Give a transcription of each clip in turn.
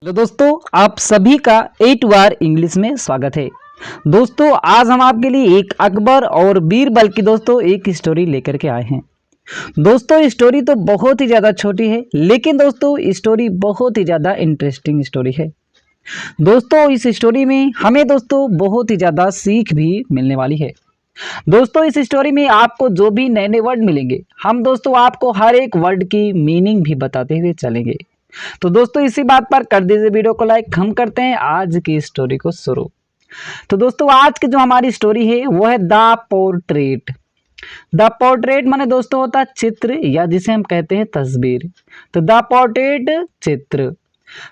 Hello दोस्तों, आप सभी का ए टू आर इंग्लिश में स्वागत है। दोस्तों, आज हम आपके लिए एक अकबर और बीरबल की एक स्टोरी लेकर के आए हैं। दोस्तों, स्टोरी तो बहुत ही ज़्यादा छोटी है, लेकिन दोस्तों स्टोरी बहुत ही ज़्यादा इंटरेस्टिंग स्टोरी है। दोस्तों, इस स्टोरी में हमें बहुत ही ज़्यादा सीख भी मिलने वाली है। दोस्तों, इस स्टोरी में आपको जो भी नए नए वर्ड मिलेंगे, हम आपको हर एक वर्ड की मीनिंग भी बताते हुए चलेंगे। तो दोस्तों, इसी बात पर कर दीजिए वीडियो को लाइक। हम करते हैं आज की स्टोरी को शुरू। तो दोस्तों, आज की जो हमारी स्टोरी है वो है द पोर्ट्रेट। द पोर्ट्रेट माने दोस्तों होता है चित्र, या जिसे हम कहते हैं तस्वीर। तो द पोर्ट्रेट चित्र।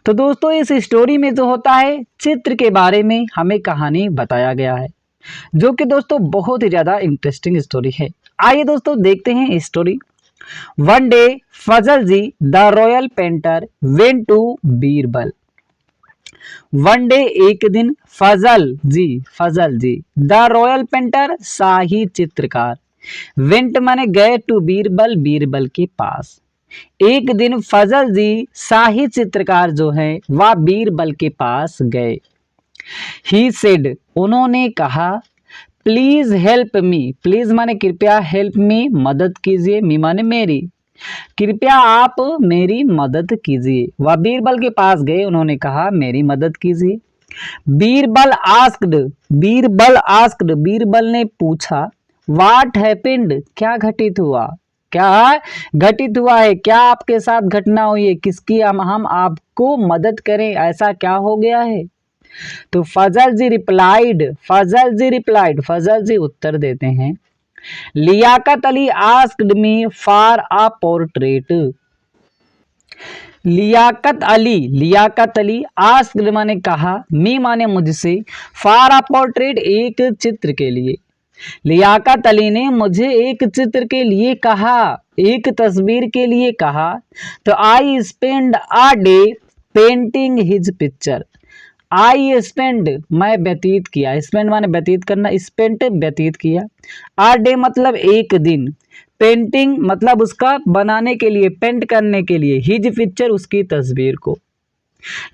तो दोस्तों, इस स्टोरी में जो होता है चित्र के बारे में हमें कहानी बताया गया है, जो कि दोस्तों बहुत ही ज्यादा इंटरेस्टिंग स्टोरी है। आइए दोस्तों देखते हैं story. One day, Fazal ji the royal painter went to Birbal. One day एक दिन Fazal ji the royal painter शाही चित्रकार, वेंट माने गए टू बीरबल, बीरबल के पास। एक दिन फजल जी शाही चित्रकार जो है वह बीरबल के पास गए। ही सेड उन्होंने कहा, प्लीज हेल्प मी। प्लीज माने कृपया, हेल्प मी मदद कीजिए, मी माने मेरी, कृपया आप मेरी मदद कीजिए। वह बीरबल के पास गए, उन्होंने कहा मेरी मदद कीजिए। बीरबल आस्क्ड, बीरबल ने पूछा, व्हाट हैपेंड, क्या घटित हुआ, क्या घटित हुआ है, क्या आपके साथ घटना हुई है, किसकी हम आपको मदद करें, ऐसा क्या हो गया है। तो फजल जी उत्तर देते हैं, Liaquat Ali asked me for a portrait. Liaquat Ali asked माने कहा, मी माने मुझसे, फॉर अ पोर्ट्रेट एक चित्र के लिए। लियाकत अली ने मुझे एक चित्र के लिए कहा, एक तस्वीर के लिए कहा। तो I spend a day painting his picture. I spend मैं व्यतीत किया, स्पेंड माने व्यतीत करना, स्पेंट व्यतीत किया। आ डे मतलब एक दिन, पेंटिंग मतलब उसका बनाने के लिए, पेंट करने के लिए, हिज पिक्चर उसकी तस्वीर को।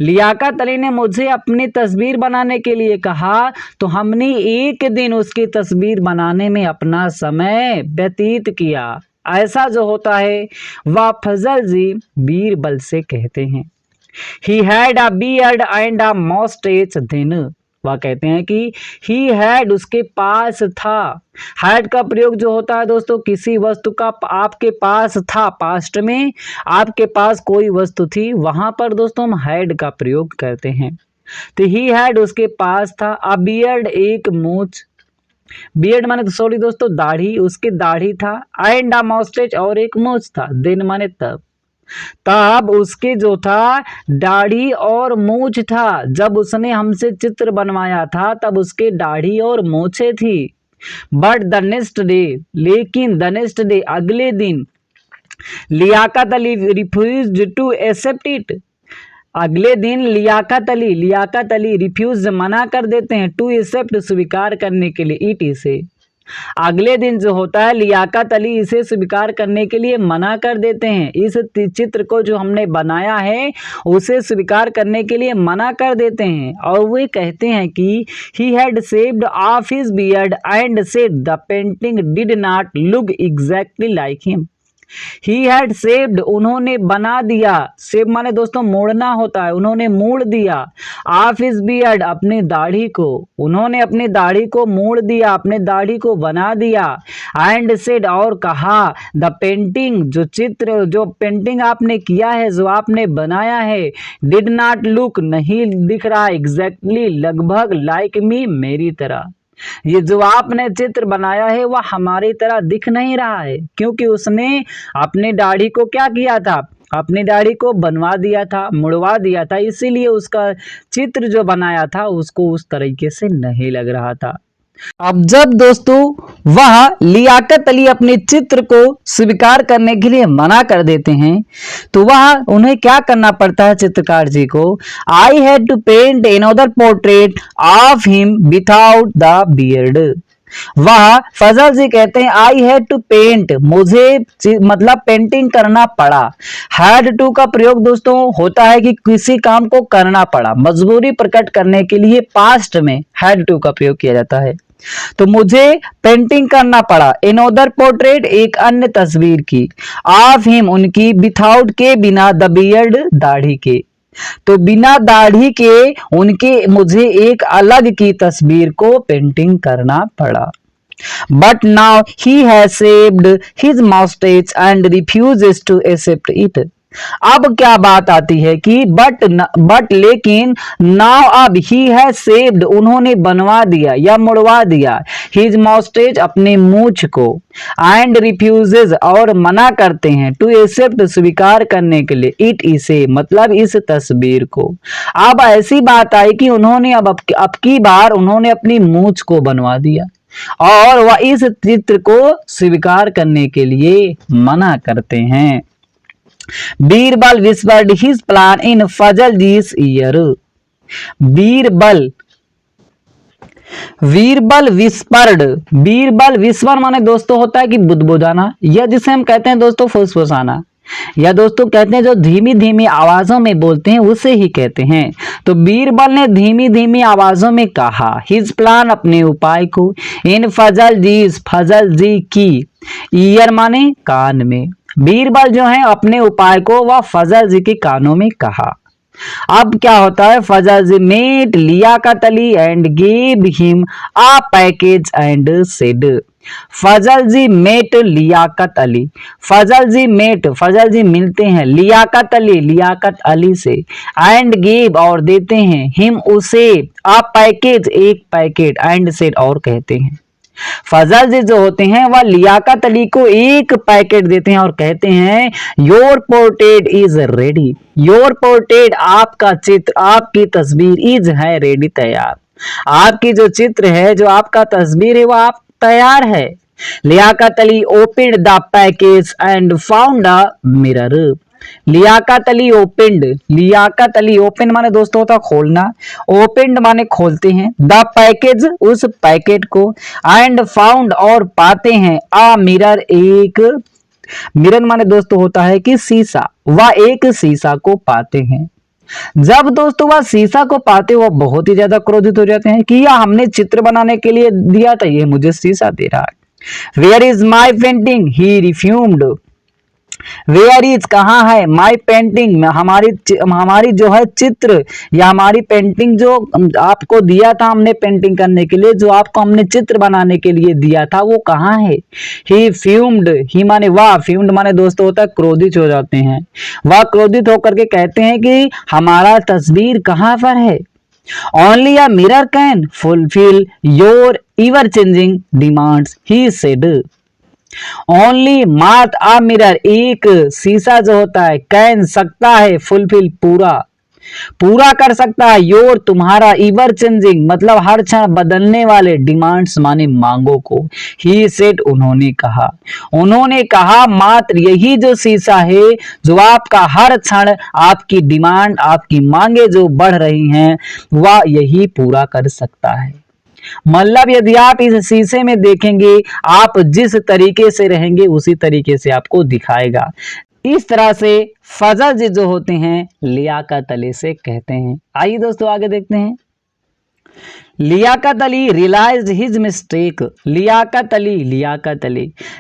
लियाकत अली ने मुझे अपनी तस्वीर बनाने के लिए कहा, तो हमने एक दिन उसकी तस्वीर बनाने में अपना समय व्यतीत किया। ऐसा जो होता है वह फजल जी बीरबल से कहते हैं। He had a beard and a mustache then। वह कहते हैं कि he had उसके पास था। had का प्रयोग जो होता है दोस्तों किसी वस्तु का आपके पास था, पास्ट में आपके पास कोई वस्तु थी, वहां पर दोस्तों हम had का प्रयोग करते हैं। तो he had उसके पास था, a beard एक मूछ, बियर्ड माने सॉरी दोस्तों दाढ़ी, उसकी दाढ़ी था, एंड a mustache और एक मूछ था, then माने तब उसके जो था दाढ़ी और मूछ था। जब उसने हमसे चित्र बनवाया था तब उसके दाढ़ी और मूछें थी। बट द नेक्स्ट डे, लेकिन द नेक्स्ट डे अगले दिन, Liaquat Ali refused to accept it. अगले दिन लियाकत अली रिफ्यूज मना कर देते हैं, टू एक्सेप्ट स्वीकार करने के लिए, इट इसे। अगले दिन जो होता है लियाकत अली इसे स्वीकार करने के लिए मना कर देते हैं। इस चित्र को जो हमने बनाया है उसे स्वीकार करने के लिए मना कर देते हैं, और वे कहते हैं कि he had shaved of his beard and said the painting did not look exactly like him. He had shaved उन्होंने बना दिया, शेव माने दोस्तों मोड़ना होता है, उन्होंने मोड़ दिया, ऑफ हिज बियर्ड अपनी दाढ़ी को, उन्होंने अपनी दाढ़ी को मोड़ दिया, अपने दाढ़ी को बना दिया। एंड सेड और कहा, द पेंटिंग जो चित्र, जो पेंटिंग आपने किया है, जो आपने बनाया है, डिड नॉट लुक नहीं दिख रहा, एग्जैक्टली लगभग, लाइक मी मेरी तरह। ये जो आपने चित्र बनाया है वह हमारी तरह दिख नहीं रहा है, क्योंकि उसने अपनी दाढ़ी को क्या किया था, अपनी दाढ़ी को बनवा दिया था, मुड़वा दिया था, इसीलिए उसका चित्र जो बनाया था उसको उस तरीके से नहीं लग रहा था। अब जब दोस्तों वह लियाकत अली अपने चित्र को स्वीकार करने के लिए मना कर देते हैं, तो वह उन्हें क्या करना पड़ता है चित्रकार जी को, I had to paint another portrait of him without the beard. वह फजल जी कहते हैं आई हैड टू पेंट, मुझे मतलब पेंटिंग करना पड़ा। हैड टू का प्रयोग दोस्तों होता है कि किसी काम को करना पड़ा, मजबूरी प्रकट करने के लिए पास्ट में हैड टू का प्रयोग किया जाता है। तो मुझे पेंटिंग करना पड़ा। इनोदर पोर्ट्रेट, एक अन्य तस्वीर की, ऑफ हिम, उनकी, विथआउट के, बिना, द बियर्ड, दाढ़ी के। तो बिना दाढ़ी के उनके मुझे एक अलग की तस्वीर को पेंटिंग करना पड़ा। But now he has shaved his moustache and refuses to accept it. अब क्या बात आती है कि बट लेकिन नाउ अब ही हैज शेव्ड, उन्होंने बनवा दिया या मुड़वा दिया, हिज मस्टैच, अपने मूछ को, एंड रिफ्यूजेस, और मना करते हैं, टू एक्सेप्ट, स्वीकार करने के लिए, इट, इसे, मतलब इस तस्वीर को। अब ऐसी बात आई कि उन्होंने अब की बार उन्होंने अपनी मूछ को बनवा दिया और वह इस चित्र को स्वीकार करने के लिए मना करते हैं। Birbal whispered his plan in फजलजी's ear। Birbal whisper माने दोस्तों होता है कि बुदबुदाना, या जिसे हम कहते हैं दोस्तों फुसफुसाना, या दोस्तों कहते हैं जो धीमी धीमी आवाजों में बोलते हैं उसे ही कहते हैं। तो बीरबल ने धीमी धीमी आवाजों में कहा, हिज प्लान, अपने उपाय को, इन फजल जी की, ईयर माने कान में। बीरबल जो है अपने उपाय को वह फजल जी के कानों में कहा। अब क्या होता है, Fazal ji met Liaquat Ali and give him a package and said. Fazal ji met Liaquat Ali, Fazal ji मिलते हैं लियाकत अली से, एंड गिव, और देते हैं, हिम, उसे, अ पैकेज, एक पैकेट, एंड सेड, और कहते हैं। फजल जी जो होते हैं वह लियाकत अली को एक पैकेट देते हैं और कहते हैं your portrait is ready, your portrait, आपका चित्र, आपकी तस्वीर, इज है रेडी, तैयार, आपकी जो चित्र है, जो आपका तस्वीर है, वह आप तैयार है। Liaquat Ali opened the package and found a mirror. Liaquat Ali open माने दोस्तों होता खोलना, ओपनड माने खोलते हैं, द पैकेज, उस पैकेट को, एंड फाउंड, और पाते हैं, अ मिरर, एक, मिरर माने दोस्तों होता है कि शीशा, वह एक शीशा को पाते हैं। जब दोस्तों वह शीशा को पाते वह बहुत ही ज्यादा क्रोधित हो जाते हैं कि यह हमने चित्र बनाने के लिए दिया था, ये मुझे शीशा दे रहा है। Where is my painting, he refused. Where is, कहाँ है, माई पेंटिंग, हमारी जो है चित्र, या हमारी पेंटिंग जो आपको दिया था हमने पेंटिंग करने के लिए, जो आपको हमने चित्र बनाने के लिए दिया था, वो कहाँ है। ही फ्यूम्ड, ही माने वह, फ्यूम्ड माने दोस्तों होता है क्रोधित हो जाते हैं, वह क्रोधित होकर के कहते हैं कि हमारा तस्वीर कहाँ पर है। Only a mirror can fulfil your ever changing demands, he said. Only, मात्र, अ मिरर, एक शीशा जो होता है, कैन, सकता है, फुलफिल, पूरा कर सकता है, योर, तुम्हारा, इवर चेंजिंग, मतलब हर क्षण बदलने वाले, डिमांड्स माने मांगों को, ही सेड, उन्होंने कहा मात्र यही जो शीशा है, जो आपका हर क्षण आपकी डिमांड, आपकी मांगे जो बढ़ रही हैं, वह यही पूरा कर सकता है। मतलब यदि आप इस शीशे में देखेंगे, आप जिस तरीके से रहेंगे उसी तरीके से आपको दिखाएगा। इस तरह से फजल जी जो होते हैं लियाकत अली से कहते हैं। आइए दोस्तों आगे देखते हैं। Liaquat Ali realised his mistake. Liaquat Ali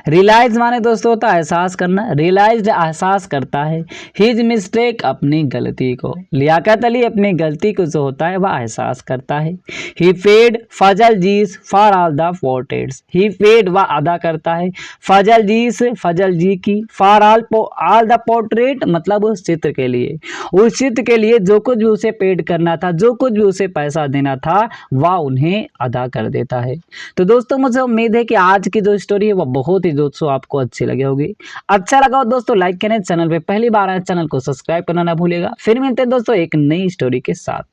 realise माने दोस्तों होता है एहसास करना, रियलाइज्ड एहसास करता है, हिज मिस्टेक, अपनी गलती को। लियाकत अली अपनी गलती को जो होता है वह एहसास करता है। ही पेड फजल जीस for all the portraits. He paid वह अदा करता है, फजल जी की, फॉर ऑल द पोर्ट्रेट मतलब उस चित्र के लिए, उस चित्र के लिए जो कुछ भी उसे पेड करना था, जो कुछ भी उसे पैसा देना था, वह उन्हें अदा कर देता है। तो दोस्तों मुझे उम्मीद है कि आज की जो स्टोरी है वह बहुत ही दोस्तों आपको अच्छी लगी होगी। अच्छा लगा हो दोस्तों लाइक करें, चैनल पे पहली बार आए चैनल को सब्सक्राइब करना ना भूलिएगा। फिर मिलते हैं दोस्तों एक नई स्टोरी के साथ।